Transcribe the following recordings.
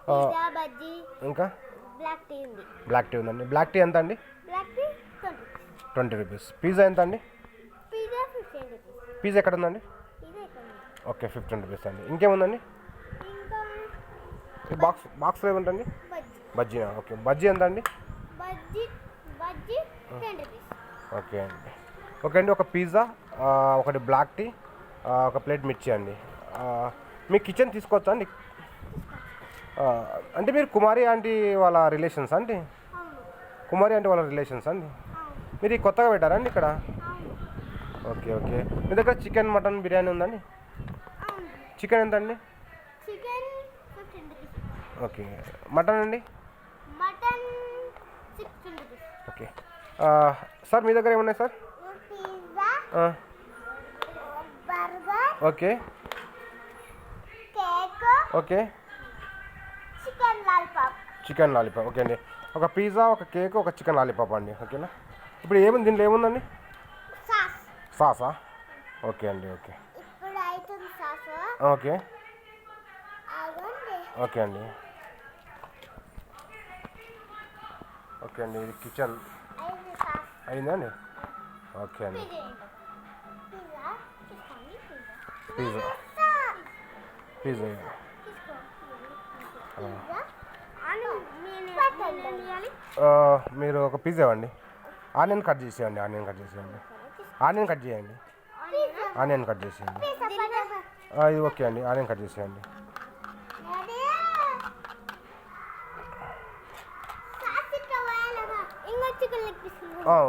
Pizza bajji ఇంకా black tea ఉంది. Black tea ఉందండి. బ్లాక్ టీ ఎంత అండి? Black tea 20 rupees. పిజ్జా ఎంత అండి? Pizza 15 rupees. పిజ్జా ఎక్కడ ఉందండి? పిజ్జా ఇక్కడ ఉంది. ఓకే 15 రూపీస్ అండి. ఇంకేముందండి? ఇంకా ఈ బాక్స్లో ఏముంటుంది? బజ్జీ. బజ్జీ. ఓకే బజ్జీ ఎంత అండి? బజ్జీ 10 రూపీస్. ఓకే అండి. ఓకే అండి. ఒక పిజ్జా, ఒకటి బ్లాక్ టీ, ఒక ప్లేట్ మిర్చి అండి. మీ కిచెన్ తీసుకోవచ్చా అండి? అంటే మీరు కుమారి ఆంటీ వాళ్ళ రిలేషన్స్ అండి? అవును. కుమారి ఆంటీ వాళ్ళ రిలేషన్స్ అండి? అవును. మీరు ఈ కొత్తగా పెట్టారా అండి ఇక్కడ? అవును. Okay okay. మీ దగ్గర చికెన్ మటన్ బిర్యానీ ఉందండి? అవును. చికెన్ ఎంత అండి? Chicken 15 rupees. ఓకే. మటన్ అండి? Mutton 16 rupees. ఓకే. సార్ మీ దగ్గర ఏమున్నాయి sir? Pizza, burger, okay cake, okay. Chicken lollipop. Chicken lollipop. Okay అండి. ఒక పిజ్జా, ఒక కేక్, ఒక చికెన్ లాలీపాప్ అండి. ఓకేనా. ఇప్పుడు ఏముంది దీంట్లో? ఏముందండి? సాస్. సాసా? ఓకే అండి. ఓకే ఇప్పుడు అవుతుంది సాస్. ఓకే అవ్వండి. ఓకే అండి. ఓకే అండి. ఇది కిచెన్ అయింది సాస్. అయిందండి. ఓకే అండి. పిజ్జా తీసుకోండి. పిజ్జా పిజ్జా తీసుకో. మీరు ఒక పిజ్జా ఇవ్వండి. ఆనియన్ కట్ చేసేయండి. ఆనియన్ కట్ చేసేయండి. ఆనియన్ కట్ చేయండి. ఆనియన్ కట్ చేసేయండి. ఇది ఓకే అండి. ఆనియన్ కట్ చేసేయండి.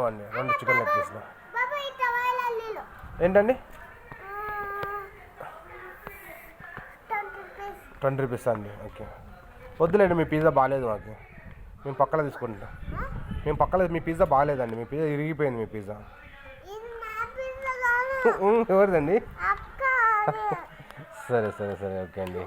అండి 2 చికెన్ లెగ్ పీస్లు ఏంటండి? 20 రూపీస్ అండి. ఓకే వద్దులేండి, మీ పిజ్జా బాగాలేదు మాకు. మేము పక్కన తీసుకుంటాం. మేము పక్కన మీ పిజ్జా బాగాలేదండి. మీ పిజ్జా ఇరిగిపోయింది. మీ పిజ్జా ఎవరిదండి? సరే సరే సరే ఓకే అండి.